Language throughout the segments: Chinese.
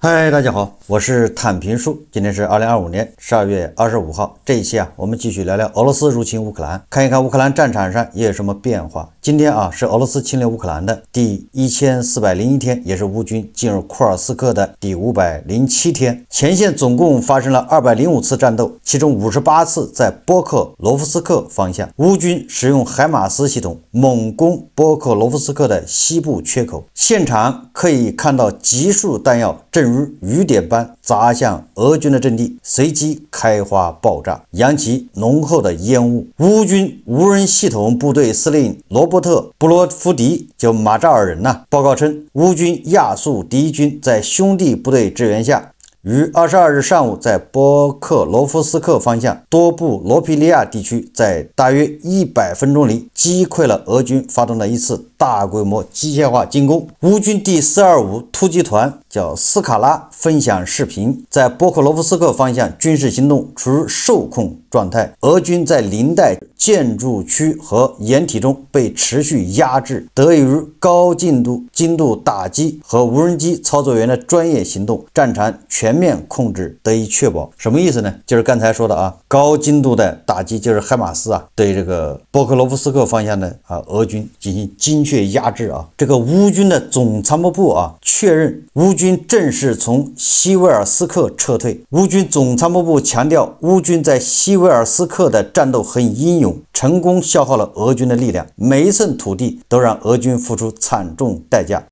嗨，大家好，我是坦平叔。今天是2025年12月25号。这一期我们继續聊聊俄羅斯入侵烏克蘭，看一看烏克蘭戰場上也有什麼變化。今天是俄羅斯侵略烏克蘭的第1401天，也是烏軍進入庫爾斯克的第507天。前線總共發生了205次戰鬥，其中58次在波克羅夫斯克方向。烏軍使用海馬斯系統猛攻波克羅夫斯克的西部缺口，現場可以看到集束彈藥正如雨點般砸向俄軍的陣地，隨即開花爆炸，揚起濃厚的煙霧。烏軍無人系統部隊司令羅伯特·布羅夫迪就馬扎爾人報告稱，烏軍亞速第一軍在兄弟部隊支援下，於22日上午在波克羅夫斯克方向多布羅皮利亞地區，在大約100分鐘裡擊潰了俄軍發動的一次大規模機械化進攻。烏軍第425突擊團叫斯卡拉分享視頻，在波克羅夫斯克方向軍事行動處於受控狀態，俄軍在林帶建築區和掩體中被持續壓制，得益於高精度打擊和無人機操作員的專業行動，戰場全面控制得以確保。什麼意思呢？就是剛才說的高精度的打擊，就是海馬斯對這個波克羅夫斯克方向的俄軍進行精確壓制。這個烏軍的總參謀部確認烏軍正式從西維爾斯克撤退。烏軍總參謀部強調，烏軍在西維爾斯克的戰鬥很英勇，成功消耗了俄軍的力量，每一寸土地都讓俄軍付出慘重代價。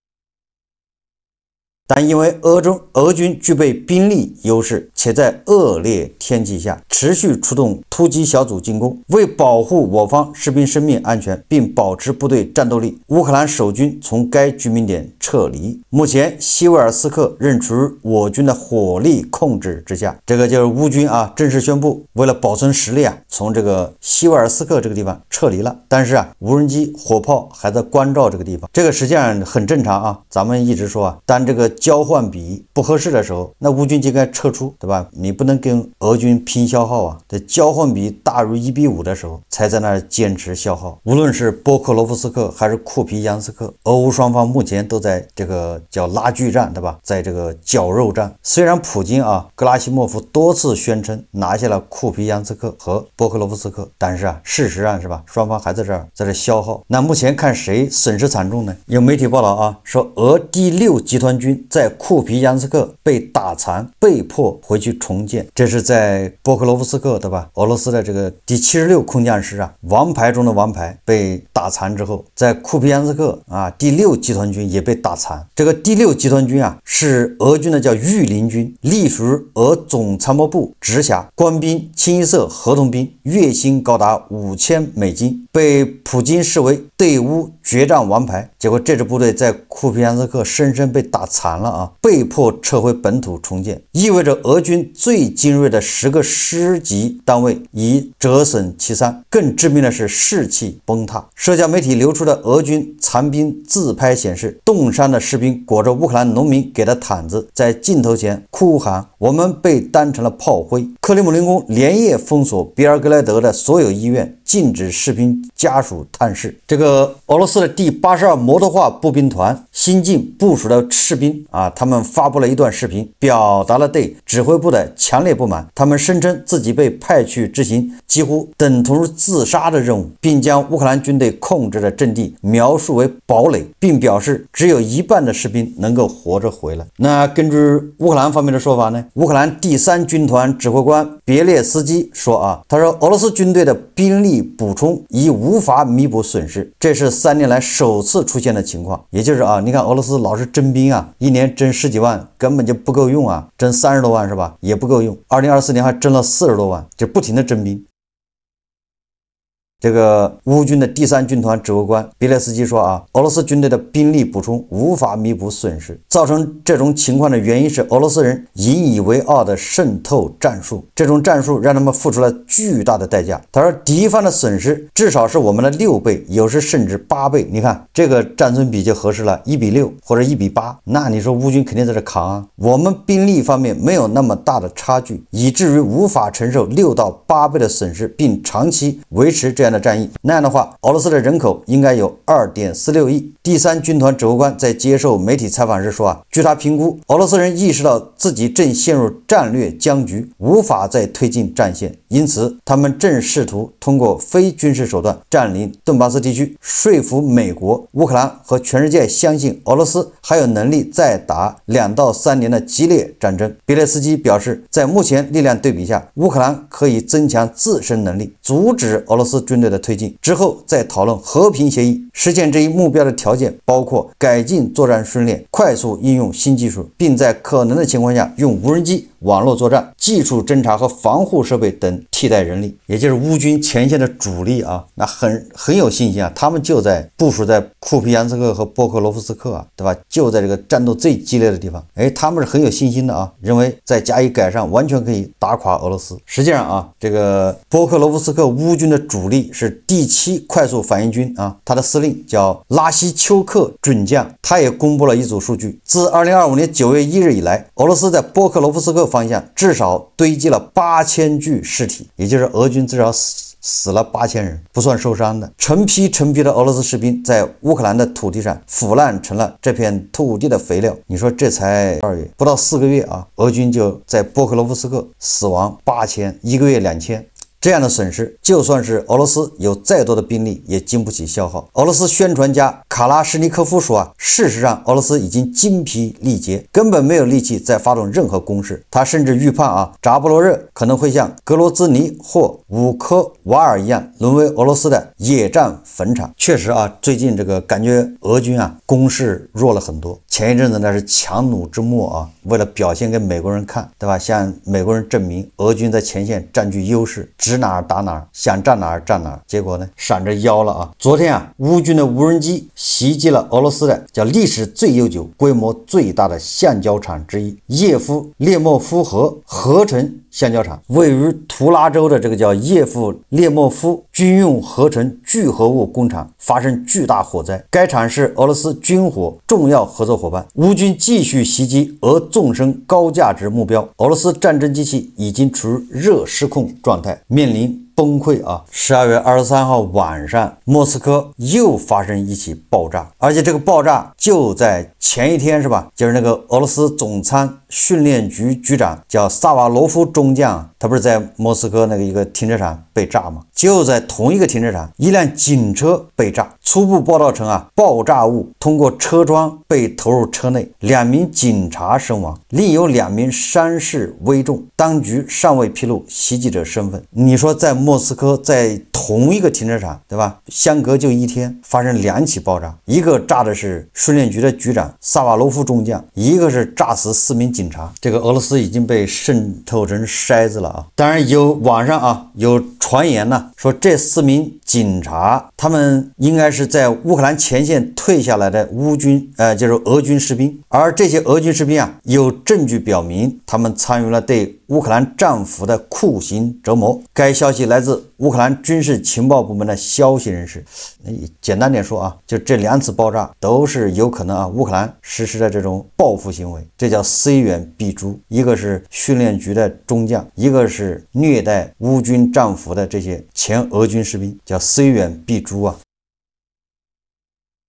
但因為俄軍具備兵力優勢，且在惡劣天氣下持續出動突擊小組進攻，為保護我方士兵生命安全並保持部隊戰鬥力，烏克蘭守軍從該居民點撤離。目前西維爾斯克仍處於我軍的火力控制之下。這個就是烏軍正式宣布，為了保存實力從這個西維爾斯克這個地方撤離了。但是無人機火炮還在關照這個地方，這個實際上很正常咱們一直說當這個交換比不合適的時候，那烏軍就該撤出，對吧？你不能跟俄軍拼消耗在交換比大於1:5的時候才在那兒堅持消耗。無論是波克羅夫斯克還是庫皮揚斯克，俄烏雙方目前都在這個叫拉鋸戰，對吧？在這個絞肉戰。雖然普京格拉西莫夫多次宣稱拿下了庫皮揚斯克和波克羅夫斯克，但是事實上是吧，雙方還在這消耗。那目前看誰損失慘重呢？有媒體報道說俄第6集團軍在庫皮揚斯克被打殘，被迫回去重建。這是在波克羅夫斯克，對吧？俄羅斯的這個第76空降師王牌中的王牌被打殘之後，在庫皮揚斯克第6集團軍也被打殘。這個第6集團軍是俄軍的叫御林軍，隸屬於俄總參謀部直轄，官兵清一色合同兵，月薪高達$5000，被普京視為對烏決戰王牌。結果這支部隊在庫皮揚斯克深深被打殘了被迫撤回本土重建，意味着俄軍最精銳的10個師級單位已折損其三。更致命的是士氣崩塌。社交媒體流出的俄軍殘兵自拍顯示，凍傷的士兵裹着烏克蘭農民給的毯子，在鏡頭前哭喊：“我們被當成了炮灰。”克里姆林宮連夜封鎖比爾格萊德的所有醫院，禁止士兵家屬探視。這個俄羅斯的第82摩托化步兵團新近部署的士兵他們發布了一段視頻，表達了對指揮部的強烈不滿。他們聲稱自己被派去執行幾乎等同於自殺的任務，並將烏克蘭軍隊控制的陣地描述為堡壘，並表示只有一半的士兵能夠活着回來。那根据烏克蘭方面的說法呢，烏克蘭第3軍團指揮官別列斯基說他說俄羅斯軍隊的兵力補充已無法彌補損失，這是3年來首次出現的情況。也就是你看俄羅斯老是徵兵一年徵10幾萬根本就不夠用徵30多萬是吧，也不夠用。2024年還徵了40多萬，就不停的徵兵。這個烏軍的第3軍團指揮官別列斯基說俄羅斯軍隊的兵力補充無法彌補損失。造成這種情況的原因是俄羅斯人引以為傲的滲透戰術，這種戰術讓他們付出了巨大的代價。他說敵方的損失至少是我們的6倍，有時甚至8倍。你看這個戰損比就合適了，1:6或者1:8，那你說烏軍肯定在這扛我們兵力方面沒有那麼大的差距，以至於無法承受6到8倍的損失，並長期維持這樣樣的戰役，那樣的話，俄羅斯的人口應該有2.46億。第3軍團指揮官在接受媒體採訪時說據他評估，俄羅斯人意識到自己正陷入戰略僵局，無法再推進戰線，因此他們正試圖通過非軍事手段佔領頓巴斯地區，說服美國、烏克蘭和全世界相信俄羅斯還有能力再打2到3年的激烈戰爭。別列斯基表示，在目前力量对比下，烏克蘭可以增強自身能力，阻止俄羅斯軍隊的推進，之後再討論和平協議。實現這一目標的條件包括改進作戰訓練，快速應用新技術，並在可能的情況下用無人機、網絡作戰、技術偵察和防護設備等替代人力。也就是烏軍前線的主力那很有信心他們就在部署在庫皮扬斯克和波克罗夫斯克对吧？就在这个戰鬥最激烈的地方，他們是很有信心的認為再加以改善，完全可以打垮俄羅斯。實際上這個波克羅夫斯克烏軍的主力是第7快速反應軍他的司令叫拉希丘克准將，他也公布了一組數據，自2025年9月1日以來，俄羅斯在波克羅夫斯克方向至少堆積了8000具屍體，也就是俄軍至少死了8000人，不算受傷的。成批的俄羅斯士兵在烏克蘭的土地上腐爛成了這片土地的肥料。你說這才2月，不到4個月俄軍就在波克羅夫斯克死亡8000，一個月2000。這樣的損失，就算是俄羅斯有再多的兵力，也經不起消耗。俄羅斯宣傳家卡拉什尼科夫說事實上俄羅斯已經精疲力竭，根本沒有力氣再發動任何攻勢。他甚至預判扎波羅熱可能會像格羅茲尼或烏科瓦爾一樣，淪為俄羅斯的野戰墳場。確實最近這個感覺俄軍攻勢弱了很多。前一陣子那是強弩之末為了表現給美國人看，對吧？向美國人證明俄軍在前線佔據優勢，指哪兒打哪兒，想站哪兒站哪兒。結果呢，閃着腰了昨天烏軍的無人機襲擊了俄羅斯的叫歷史最悠久、規模最大的橡膠廠之一葉夫列莫夫河合成橡膠廠，位於圖拉州的這個叫葉夫列莫夫軍用合成聚合物工廠發生巨大火災，該廠是俄羅斯軍火重要合作夥伴。烏軍繼續襲擊俄縱深高價值目標，俄羅斯戰爭機器已經處於熱失控狀態，面臨崩潰12月23號晚上，莫斯科又發生一起爆炸，而且這個爆炸就在前一天是吧？就是那個俄羅斯總參訓練局局長叫薩瓦羅夫中將，他不是在莫斯科那個一個停車場被炸嗎？就在同一個停車場，一輛警車被炸。初步報道稱爆炸物通過車窗被投入車內，2名警察身亡，另有2名傷勢危重，當局尚未披露襲擊者身份。你說在莫斯科在同一個停車場，對吧？相隔就1天發生2起爆炸，一個炸的是訓練局的局長薩瓦羅夫中將，一個是炸死4名警察。這個俄羅斯已經被滲透成篩子了當然有網上有傳言說這4名警察他們應該是在烏克蘭前線退下來的烏軍就是俄軍士兵，而這些俄軍士兵有證據表明他們參與了對烏克蘭戰俘的酷刑折磨。該消息來自烏克蘭軍事情報部門的消息人士。簡單點說就這2次爆炸都是有可能烏克蘭實施的這種報復行為，這叫 C 遠必誅。一個是訓練局的中將，一個是虐待烏軍戰俘的這些前俄軍士兵，叫 C 遠必誅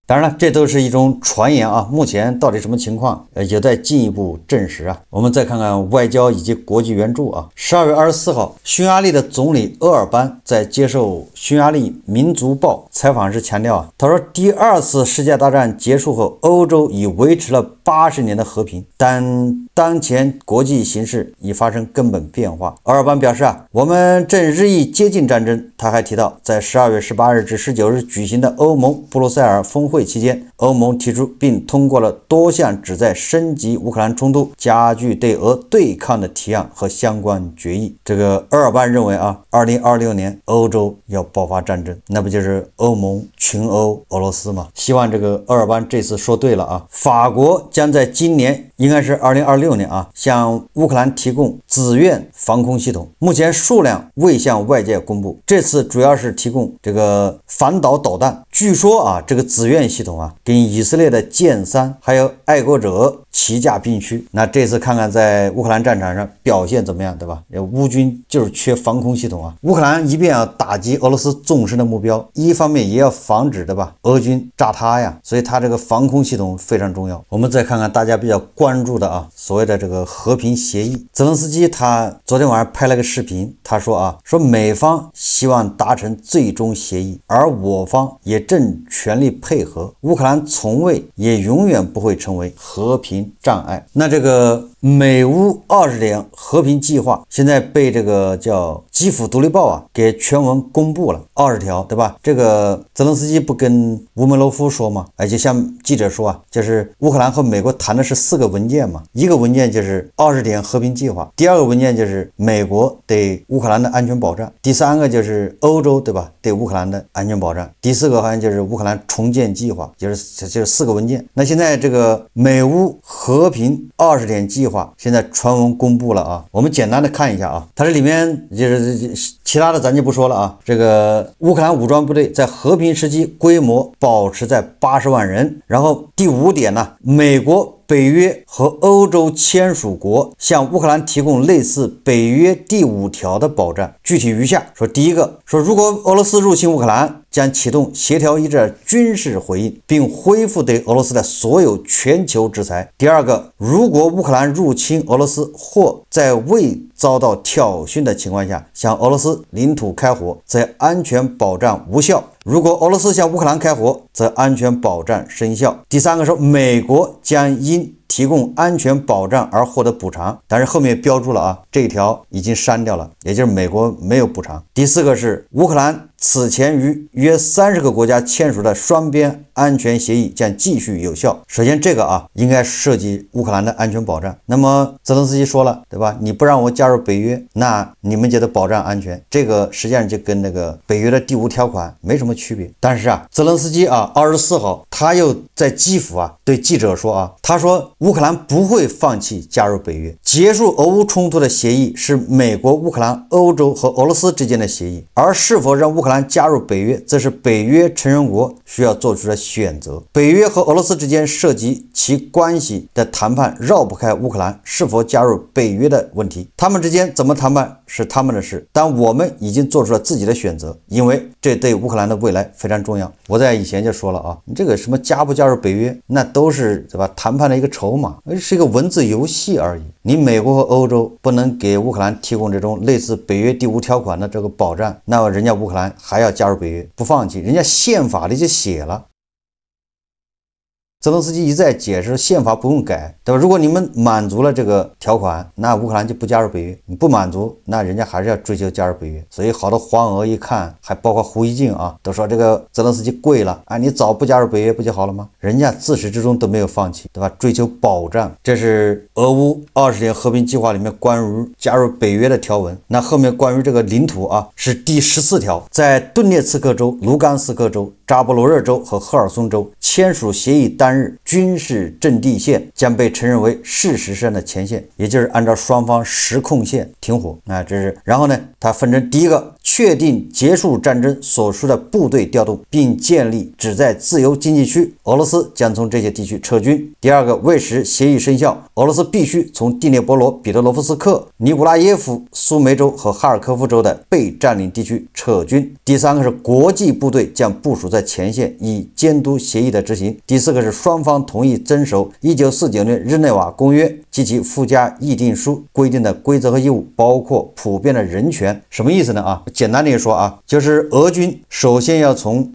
當然了，這都是一種傳言目前到底什麼情況有待進一步證實我們再看看外交以及國際援助12月24號，匈牙利的總理鄂爾班在接受匈牙利民族報採訪時強調他說第2次世界大戰結束後，歐洲已維持了80年的和平，但當前國際形勢已發生根本變化。鄂爾班表示我們正日益接近戰爭。他還提到在12月18日至19日舉行的歐盟布魯塞爾峰會期間，歐盟提出並通過了多項旨在升級烏克蘭衝突、加劇對俄對抗的提案和相關決議。這個鄂爾班認為2026年歐洲要爆發戰爭，那不就是歐盟群毆俄羅斯嗎？希望這個鄂爾班這次說對了法國將在今年應該是2026年向烏克蘭提供紫苑防空系統，目前數量未向外界公布。這次主要是提供這個反導導彈、據說啊，這個紫苑系統啊，跟以色列的劍3還有愛國者齊駕並驅。那這次看看在烏克蘭戰場上表現怎麼樣，对吧？烏軍就是缺防空系統啊。烏克蘭一邊要打擊俄羅斯纵深的目標，一方面也要防止，对吧？俄軍炸他呀，所以他这個防空系統非常重要。我們再看看大家比較關注的啊，所謂的這個和平協議。澤連斯基他昨天晚上拍了個視頻，他說啊，說美方希望達成最終協議，而我方也正全力配合。烏克蘭從未也永遠不會成為和平障礙。那這個美烏20點和平計劃現在被這個叫基輔獨立報啊給全文公布了20條，對吧？這個澤連斯基不跟烏梅羅夫說嗎？而且向記者說啊，就是烏克蘭和美國談的是4個文件嘛，一個文件就是20點和平計劃，第2個文件就是美國對烏克蘭的安全保障，第3個就是歐洲，對吧？對烏克蘭的安全保障，第4個好像就是烏克蘭重建計劃，就是4個文件。那現在這個美烏和平20點計劃現在傳聞公布了啊，我們簡單的看一下啊，它這裡面就是其他的咱就不说了啊。這個烏克蘭武裝部隊在和平時期規模保持在80萬人。然後第5點呢，美國、北約和歐洲簽署國向烏克蘭提供類似北約第5條的保障，具體如下：說第一個，說如果俄羅斯入侵烏克蘭，將啟動協調一致的軍事回應，並恢復對俄羅斯的所有全球制裁。第二個，如果烏克蘭入侵俄羅斯或在未遭到挑釁的情況下向俄羅斯領土開火，則安全保障無效。如果俄羅斯向烏克蘭開火，則安全保障生效。第三個說，美國將因提供安全保障而獲得補償，但是後面標注了啊，這一條已經刪掉了，也就是美國沒有補償。第四個是烏克蘭此前與約30個國家簽署的雙邊安全協議將繼續有效。首先這個啊，應該涉及烏克蘭的安全保障。那麼澤連斯基說了，對吧？你不讓我加入北約，那你們就得保障安全。這個實際上就跟那個北約的第5條款沒什麼區別。但是啊，澤連斯基啊，24號他又在基輔啊對記者說啊，他說烏克蘭不會放棄加入北約。結束俄烏衝突的協議是美國、烏克蘭、歐洲和俄羅斯之間的協議，而是否讓烏克蘭加入北約，這是北約成員國需要做出的選擇。北約和俄羅斯之間涉及其關係的談判繞不開烏克蘭是否加入北約的問題，他們之間怎麼談判是他們的事，但我們已經做出了自己的選擇，因為這對烏克蘭的未來非常重要。我在以前就說了啊，你這個什麼加不加入北約，那都是对吧？談判的一個籌碼，是一個文字遊戲而已。你美國和歐洲不能給烏克蘭提供這種類似北約第5條款的這個保障，那麼人家烏克蘭還要加入北約，不放棄，人家憲法裡就寫了。澤連斯基一再解釋憲法不用改，對吧？如果你們滿足了這個條款，那烏克蘭就不加入北約；你不滿足，那人家還是要追求加入北約。所以好多黃俄一看，還包括胡一靜啊，都說這個澤連斯基跪了啊！你早不加入北約不就好了嗎？人家自始至終都沒有放棄，對吧？追求保障，這是俄烏20點和平計劃裡面關於加入北約的條文。那後面關於這個領土啊，是第14條，在頓涅茨克州、盧甘斯克州、扎波羅熱州和赫爾松州簽署協議當日，軍事陣地線將被承認為事實上的前線，也就是按照雙方实控線停火啊，這是。然後呢，它分成第一個，確定結束戰爭所需的部隊調動，並建立旨在自由經濟區，俄羅斯將從這些地區撤軍。第二個，為使協議生效，俄羅斯必須從第聶伯羅、彼得羅夫斯克、尼古拉耶夫、蘇梅州和哈爾科夫州的被佔領地區撤軍。第三個是國際部隊將部署在前線，以監督協議的執行。第四個是雙方同意遵守1949年日內瓦公約及其附加議定書規定的規則和義務，包括普遍的人權。什麼意思呢？啊，簡單的說啊，就是俄軍首先要從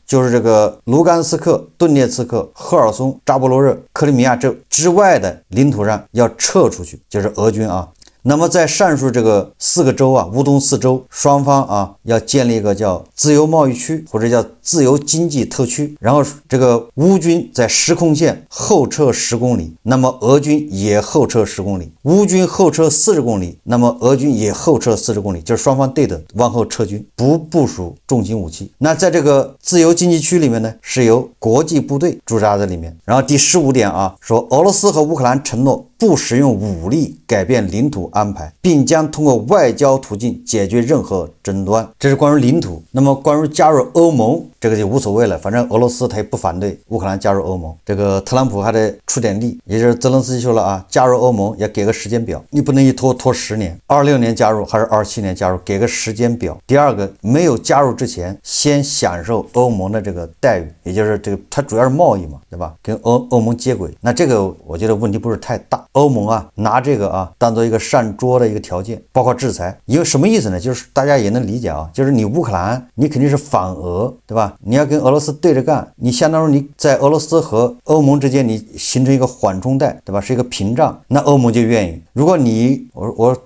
就是這個盧甘斯克、頓涅茨克、赫爾松、扎波羅熱、克里米亞州之外的領土上要撤出去，就是俄軍啊。那麼在上述這個4個州啊，烏東4州，雙方啊要建立一個叫自由貿易區或者叫自由經濟特區，然後這個烏軍在實控線後撤10公里，那麼俄軍也後撤10公里，烏軍後撤40公里，那麼俄軍也後撤40公里，就是雙方对等往後撤軍，不部署重型武器。那在這個自由經濟區裡面呢，是由國際部隊駐紮在裡面。然後第15點啊，說俄羅斯和烏克蘭承諾不使用武力改變領土安排，並將通過外交途徑解決任何爭端。這是關於領土。那麼關於加入歐盟，這個就無所謂了，反正俄羅斯他也不反对烏克蘭加入歐盟。這個特朗普還得出點力，也就是澤連斯基說了啊，加入歐盟也給個時間表，你不能一拖10年，26年加入還是27年加入，給個時間表。第二個，沒有加入之前先享受歐盟的这個待遇，也就是这個它主要是貿易嘛，对吧？跟歐盟接軌，那這個我覺得問題不是太大。歐盟啊拿這個啊當做一個上桌的一個條件，包括制裁，因為什麼意思呢？就是大家也能理解啊，就是你烏克蘭你肯定是反俄，對吧？你要跟俄羅斯對着幹，你相當於你在俄羅斯和歐盟之間你形成一個緩衝帶，對吧？是一個屏障，那歐盟就願意。如果你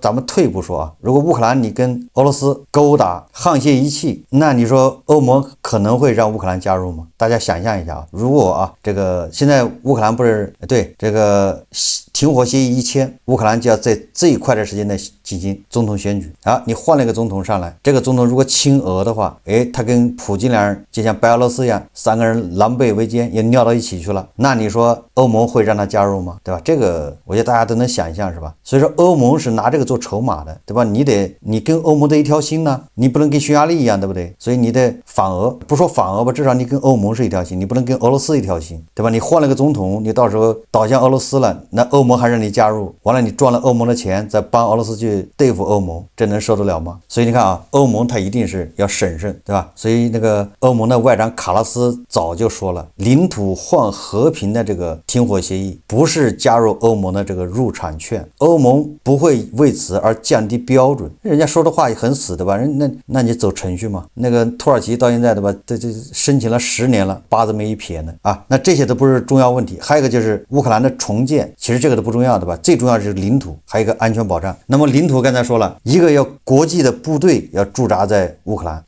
咱們退一步說啊，如果烏克蘭你跟俄羅斯勾搭沆瀣一氣，那你說歐盟可能會讓烏克蘭加入嗎？大家想象一下啊，如果啊这個現在烏克蘭不是對這個停火協議一簽，烏克蘭就要在最快的時間內進行總統選舉啊！你換了一個總統上來，這個總統如果親俄的話，他跟普京兩人就像白俄羅斯一樣，三個人狼狽為奸，也尿到一起去了。那你說歐盟會讓他加入嗎？對吧？這個我覺得大家都能想象，是吧？所以說歐盟是拿這個做籌碼的，對吧？你跟歐盟的一條心呢，你不能跟匈牙利一樣，對不對？所以你得反俄，不說反俄吧，至少你跟歐盟是一條心，你不能跟俄羅斯一條心，對吧？你換了個總統，你到時候倒向俄羅斯了，那歐盟還讓你加入，完了你賺了歐盟的錢，再幫俄羅斯去對付歐盟，這能受得了嗎？所以你看啊，歐盟它一定是要審慎，對吧？所以那個歐盟的外長卡拉斯早就說了，領土換和平的這個停火協議不是加入歐盟的這個入場券，歐盟不會為此而降低標準。人家說的話也很死，對吧？那你走程序嘛。那個土耳其到現在，對吧？這申請了10年了，八字沒一撇呢啊。那這些都不是重要問題，還有一個就是烏克蘭的重建，其實這個都不重要，對吧？最重要的是領土，還有一個安全保障。那麼領土剛才說了，一個要國際的部隊要駐紮在烏克蘭，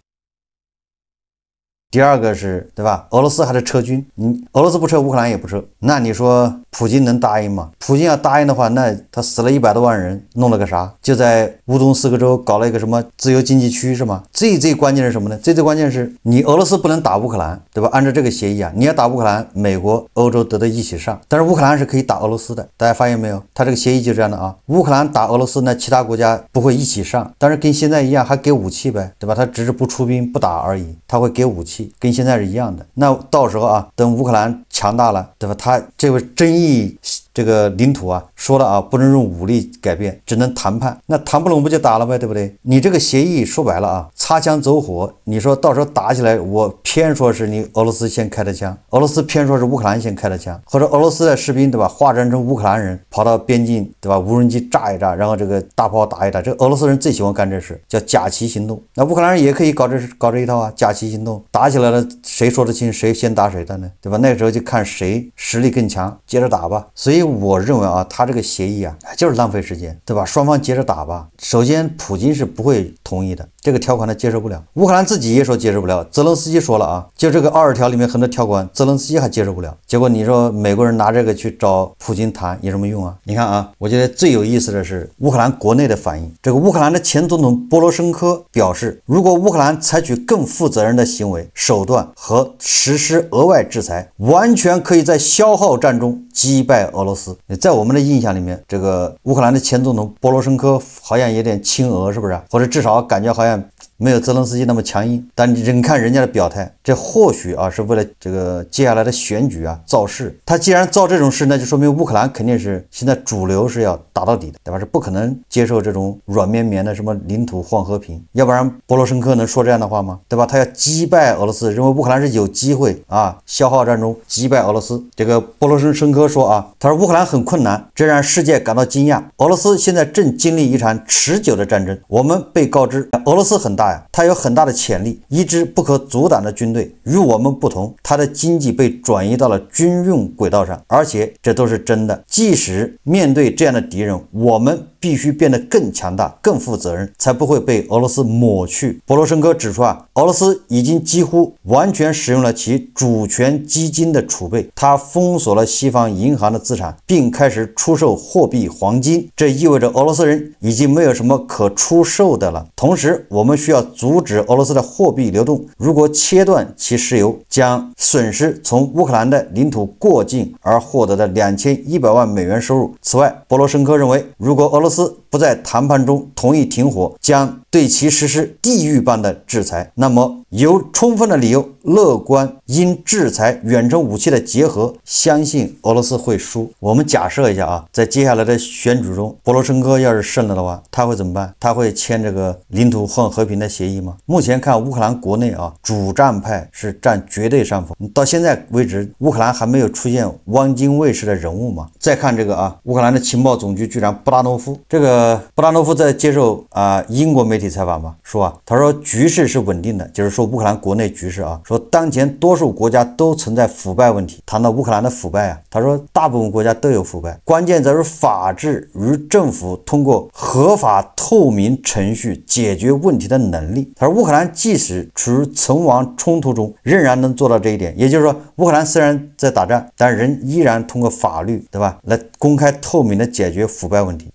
第二個是，對吧？俄羅斯還是撤軍，俄羅斯不撤，烏克蘭也不撤，那你說普京能答應嗎？普京要答應的話，那他死了100多萬人，弄了個啥？就在烏東4個州搞了一個什麼自由經濟區是嗎？最關鍵是什麼呢？最關鍵是你俄羅斯不能打烏克蘭，對吧？按照這個協議啊，你要打烏克蘭，美國、歐洲都得一起上，但是烏克蘭是可以打俄羅斯的，大家發現沒有？他這個協議就這樣的啊，烏克蘭打俄羅斯呢，其他國家不會一起上，但是跟現在一樣，還給武器唄，對吧？他只是不出兵不打而已，他會給武器，跟現在是一樣的。那到時候啊，等烏克蘭強大了，對吧？他這個爭議這個領土啊，說了啊，不能用武力改變，只能談判。那談不攏不就打了唄，對不對？你這個協議說白了啊，擦槍走火，你說到時候打起來，我偏說是你俄羅斯先開的槍，俄羅斯偏說是烏克蘭先開的槍，或者俄羅斯的士兵，對吧？化妝成烏克蘭人跑到邊境，對吧？無人機炸一炸，然後這個大炮打一打，這個俄羅斯人最喜歡幹這事，叫假旗行動。那烏克蘭人也可以搞這一套啊，假旗行動，打起來了，誰說得清誰先打誰的呢？對吧？那個時候就看誰實力更強，接着打吧。所以我認為啊，他這個協議啊，就是浪費時間，對吧？雙方接着打吧。首先，普京是不會同意的，這個條款他接受不了。烏克蘭自己也說接受不了，澤連斯基說了啊，就這個20條裡面很多條款，澤連斯基還接受不了。結果你說美國人拿這個去找普京談有什麼用啊？你看啊，我覺得最有意思的是烏克蘭國內的反應。這個烏克蘭的前總統波羅申科表示，如果烏克蘭採取更負責任的行為手段和實施額外制裁，完全可以在消耗戰中擊敗俄羅斯。在我們的印象裡面，這個烏克蘭的前總統波羅申科好像有點親俄，是不是？或者至少感覺好像沒有澤連斯基那麼強硬。但你看人家的表態，這或許啊是為了這個接下來的選舉啊造勢。他既然造這種事，那就說明烏克蘭肯定是現在主流是要打到底的，對吧？是不可能接受這種軟綿綿的什麼領土換和平，要不然波羅申科能說這樣的話嗎？對吧？他要擊敗俄羅斯，認為烏克蘭是有機會啊消耗戰中擊敗俄羅斯。這個波羅申科說啊，他說烏克蘭很困難，這讓世界感到驚訝。俄羅斯現在正經歷一場持久的戰爭。我們被告知俄羅斯很大呀，它有很大的潛力，一支不可阻擋的軍隊。與我們不同，它的經濟被轉移到了軍用軌道上，而且這都是真的。即使面對這樣的敵人，我們必須變得更強大、更負責任，才不會被俄羅斯抹去。波羅申科指出啊，俄羅斯已經幾乎完全使用了其主權基金的儲備，它封鎖了西方銀行的資產，並開始出售貨幣黃金。這意味着俄羅斯人已經沒有什麼可出售的了。同時，我們需要阻止俄羅斯的貨幣流動。如果切斷其石油，將損失從烏克蘭的領土過境而獲得的2100萬美元收入。此外，波羅申科認為，如果俄羅斯不在談判中同意停火，将對其實施地獄般的制裁。那麼有充分的理由樂觀因制裁遠程武器的結合，相信俄羅斯會輸。我們假設一下啊，在接下來的選舉中，波羅申科要是勝了的話，他會怎麼辦？他会簽这個領土換和平的協議嗎？目前看烏克蘭國內啊，主戰派是佔絕對上風。到現在為止，烏克蘭還沒有出現汪精衛式的人物嘛。再看這個啊，烏克蘭的情報總局局長布達諾夫，這個布達諾夫在接受英國媒體採訪吧，說他說局勢是穩定的，就是說烏克蘭國內局勢啊，說當前多數國家都存在腐敗問題。談到烏克蘭的腐敗啊，他說大部分國家都有腐敗，關鍵在於法治與政府通過合法透明程序解決問題的能力。他說烏克蘭即使處於存亡衝突中，仍然能做到這一點。也就是說，烏克蘭雖然在打仗，但人依然通過法律，對吧，來公開透明的解決腐敗問題。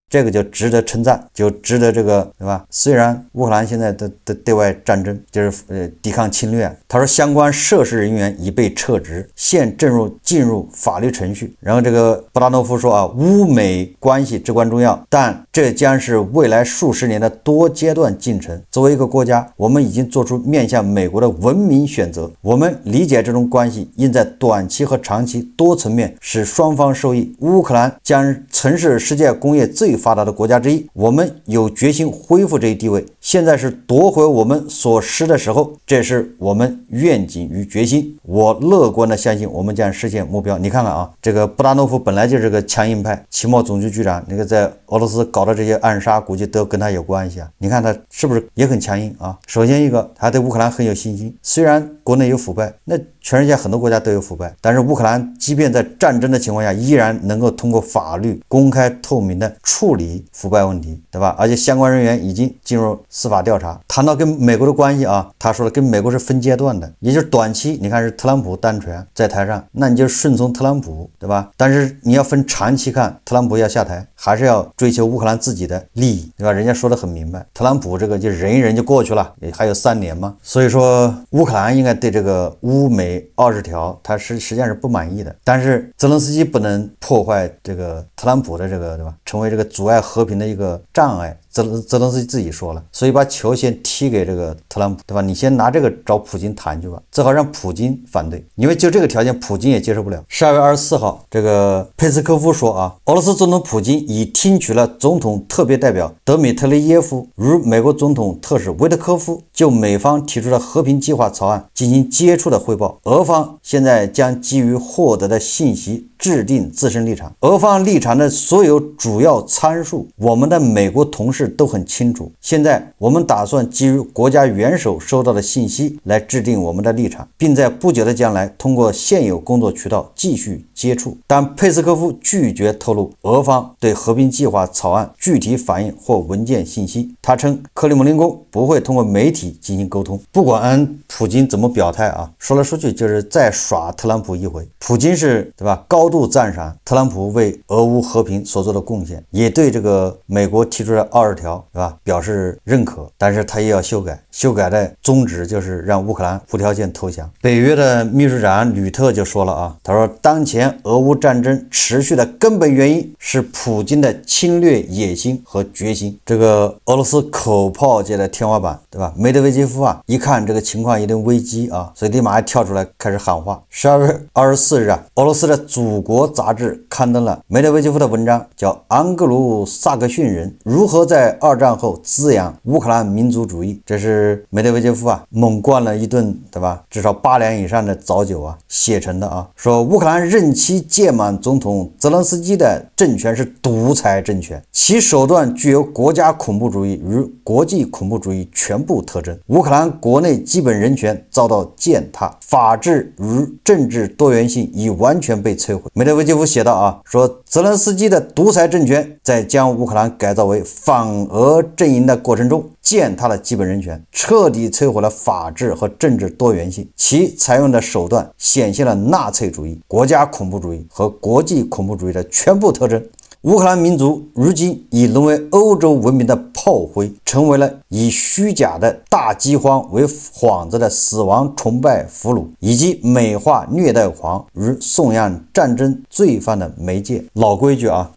這個就值得稱讚，就值得這個，對吧？雖然烏克蘭現在的對外戰爭就是抵抗侵略，他說相關涉事人員已被撤職，現進入法律程序。然後這個布達諾夫說啊，烏美關係至關重要，但這將是未來數十年的多階段進程。作為一個國家，我們已經做出面向美國的文明選擇。我們理解這種關係應在短期和長期多層面使雙方受益。烏克蘭將曾是世界工業最發達的國家之一，我們有決心恢復這一地位。現在是奪回我們所失的時候，這是我們願景與決心。我樂觀的相信我們將實現目標。你看看啊，這個布達諾夫本來就是個強硬派，情報總局局長，那個在俄羅斯搞的這些暗殺，估計都跟他有關係啊。你看他是不是也很強硬啊？首先一個，他對烏克蘭很有信心，雖然國內有腐敗，那全世界很多國家都有腐敗，但是烏克蘭即便在戰爭的情況下，依然能夠通過法律公開透明的處理腐敗問題，對吧？而且相關人員已經進入司法調查。談到跟美国的關係啊，他說了跟美國是分階段的，也就是短期你看是特朗普单权在台上，那你就順從特朗普，对吧？但是你要分長期看，特朗普要下台，還是要追求烏克蘭自己的利益，对吧？人家說得很明白，特朗普這個就忍一忍就過去了，也還有3年嘛。所以說烏克蘭應該對這個烏美20條他實際上是不滿意的，但是澤連斯基不能破壞這個特朗普的這個，对吧？成為這個阻礙和平的一個障礙。澤連斯基自己說了，所以把球先踢給這個特朗普，对吧？你先拿這個找普京談去吧，最好讓普京反對，因為就這個條件普京也接受不了。12月24號，這個佩斯科夫說啊，俄羅斯總統普京已聽取了總統特別代表德米特里耶夫與美國總統特使維特科夫就美方提出的和平計劃草案進行接觸的匯報，俄方現在將基於獲得的信息制定自身立場。俄方立場的所有主要參數，我們的美國同事都很清楚。現在我們打算基於國家元首收到的信息來制定我們的立場，並在不久的將來通過現有工作渠道繼續接觸。但佩斯科夫拒絕透露俄方對和平計劃草案具體反應或文件信息。他稱克里姆林宮不會通過媒體進行溝通。不管普京怎麼表態啊，說來說去就是再耍特朗普一回。普京是，對吧，高度讚賞特朗普為俄烏和平所做的貢獻，也對這個美國提出的20條，对吧，表示認可，但是他也要修改。修改的宗旨就是讓烏克蘭無條件投降。北約的秘書長呂特就說了啊，他說當前俄烏戰爭持續的根本原因是普京的侵略野心和決心。這個俄羅斯口炮界的天花板，對吧？梅德韋傑夫啊，一看這個情況有點危機啊，所以立馬還跳出來開始喊話。12月24日啊，俄羅斯的祖國雜誌刊登了梅德韋傑夫的文章，叫《安格魯薩克遜人如何在2戰後滋養烏克蘭民族主義》。這是梅德韋傑夫啊猛灌了一頓，對吧？至少8兩以上的早酒啊寫成的啊，說烏克蘭任期屆滿總統澤連斯基的政權是獨裁政權，其手段具有國家恐怖主義與國際恐怖主義全部特徵。烏克蘭國內基本人權遭到踐踏，法治與政治多元性已完全被摧毀。梅德韋傑夫寫道啊，說澤連斯基的獨裁政權在將烏克蘭改造為反俄陣營的過程中踐踏了基本人權，徹底摧毀了法治和政治多元性，其採用的手段顯現了納粹主義、國家恐怖主義和國際恐怖主義的全部特徵。烏克蘭民族如今已淪為歐洲文明的炮灰，成為了以虛假的大饑荒為幌子的死亡崇拜俘虜，以及美化虐待狂與頌揚戰爭罪犯的媒介。老規矩啊，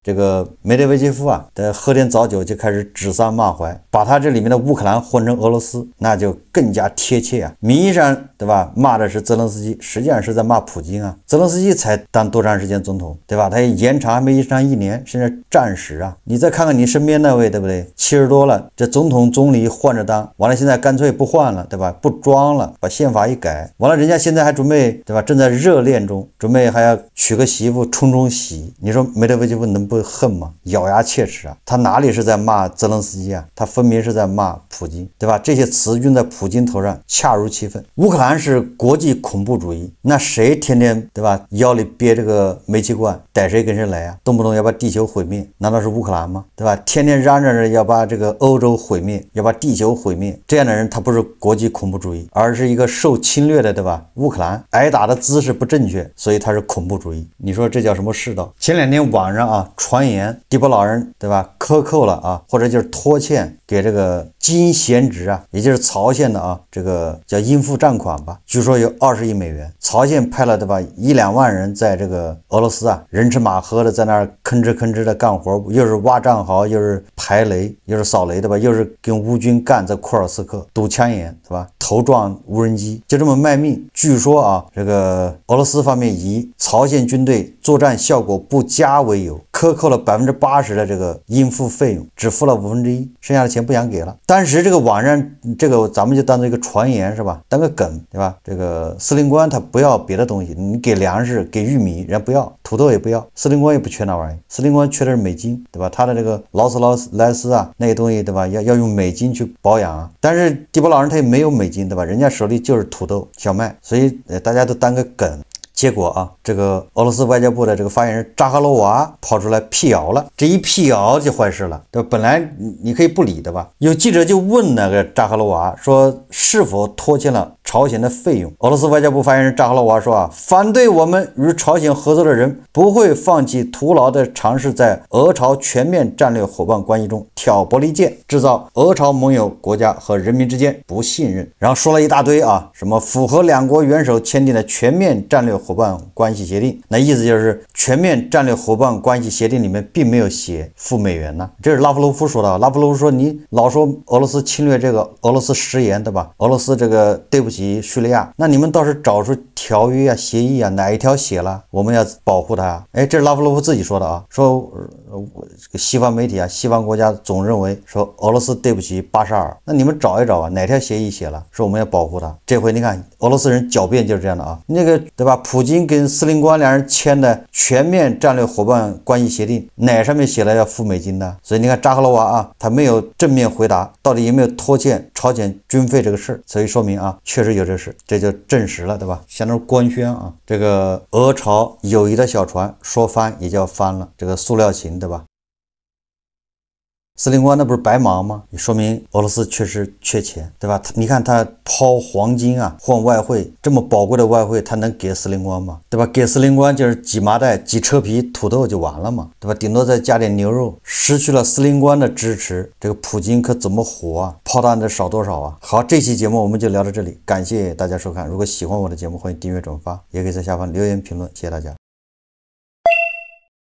這個梅德韋傑夫啊，喝點早酒就開始指桑罵槐，把他這裡面的烏克蘭混成俄羅斯，那就更加貼切啊。名義上對吧，罵的是澤連斯基，實際上是在罵普京啊。澤連斯基才當多長時間總統，對吧？他延長還沒延長1年，甚至战時啊。你再看看你身邊那位，對不对？70多了，這總統總理換着當，完了現在乾脆不換了，對吧？不裝了，把憲法一改，完了人家現在還準備，對吧？正在熱戀中，準備還要娶個媳婦沖喜。你說梅德韋傑夫能不恨嗎？咬牙切齒啊！他哪裡是在罵澤連斯基啊？他分明是在罵普京，對吧？这些詞用在普京頭上恰如其分。烏克蘭是國際恐怖主義，那誰天天對吧腰裡憋這個煤氣罐，逮誰跟誰來啊？動不動要把地球毀滅，難道是烏克蘭嗎？對吧？天天嚷嚷着要把這個歐洲毀滅，要把地球毀滅，這樣的人他不是國際恐怖主義，而是一個受侵略的，對吧？烏克蘭挨打的姿勢不正確，所以他是恐怖主義。你說這叫什麼世道？前2天網上啊傳言地波老人對吧克扣了啊，或者就是拖欠給這個金賢植啊，也就是朝鮮的啊，這個叫應付賬款吧，據說有20億美元。朝鮮派了对吧1、2萬人在這個俄羅斯啊，人吃馬喝的在那兒吭哧的幹活，又是挖戰壕，又是排雷，又是掃雷對吧，又是跟烏軍幹在庫爾斯克堵槍眼對吧，頭撞無人機，就這麼賣命。據說啊，這個俄羅斯方面以朝鮮軍隊作戰效果不佳為由，克扣了80%的這個應付費用，只付了1/5，剩下的錢不想給了。當時這個網上這個咱們就當做一個傳言是吧，當個梗對吧？這個司令官他不要別的東西，你給糧食給玉米人不要，土豆也不要，司令官也不缺那玩意，司令官缺的是美金對吧？他的這個勞斯萊斯啊那些東西对吧，要用美金去保養啊。但是地波老人他也沒有美金对吧？人家手裡就是土豆小麥，所以大家都当個梗。結果啊，這個俄羅斯外交部的這個發言人扎哈羅娃跑出來闢謠了，這一闢謠就壞事了，對吧？本來你可以不理的吧？有記者就問那個扎哈羅娃說是否拖欠了朝鮮的費用。俄羅斯外交部發言人扎哈羅娃說啊，反對我們與朝鮮合作的人不會放棄徒勞的嘗試在俄朝全面戰略夥伴關係中挑撥離間，制造俄朝盟友國家和人民之間不信任。然後說了一大堆啊，什麼符合兩國元首簽訂的全面戰略夥伴關係協定，那意思就是全面戰略夥伴關係協定裡面並沒有寫付美元呢。這是拉夫羅夫說的。拉夫羅夫說你老說俄羅斯侵略這個，俄羅斯食言對吧？俄羅斯這個對不起敘利亞，那你們倒是找出條約啊協議啊，哪一條寫了我們要保護它啊？哎，這是拉夫羅夫自己說的啊，說西方媒體啊，西方國家總認為說俄羅斯對不起巴沙爾，那你們找一找啊，哪條協議寫了說我們要保護它？這回你看俄羅斯人狡辯就是這樣的啊，那個對吧？普京跟司令官兩人簽的全面戰略夥伴關係協定，哪上面寫了要付美金的？所以你看扎哈羅娃啊，他沒有正面回答到底有沒有拖欠朝鮮軍費這個事，所以說明啊，確實有這事，這就證實了，对吧？相當於官宣啊，這個俄朝友誼的小船說翻也就翻了，這個塑料情，對吧？司令官那不是白忙嗎？也說明俄羅斯確實缺錢，對吧？你看他拋黃金啊，換外匯，這麼寶貴的外匯，他能給司令官嗎？對吧？給司令官就是幾麻袋、幾車皮土豆就完了嘛，對吧？頂多再加點牛肉。失去了司令官的支持，這個普京可怎麼活啊？炮彈得少多少啊？好，這期節目我們就聊到這裡，感謝大家收看。如果喜歡我的節目，歡迎訂閱轉發，也可以在下方留言評論，謝謝大家。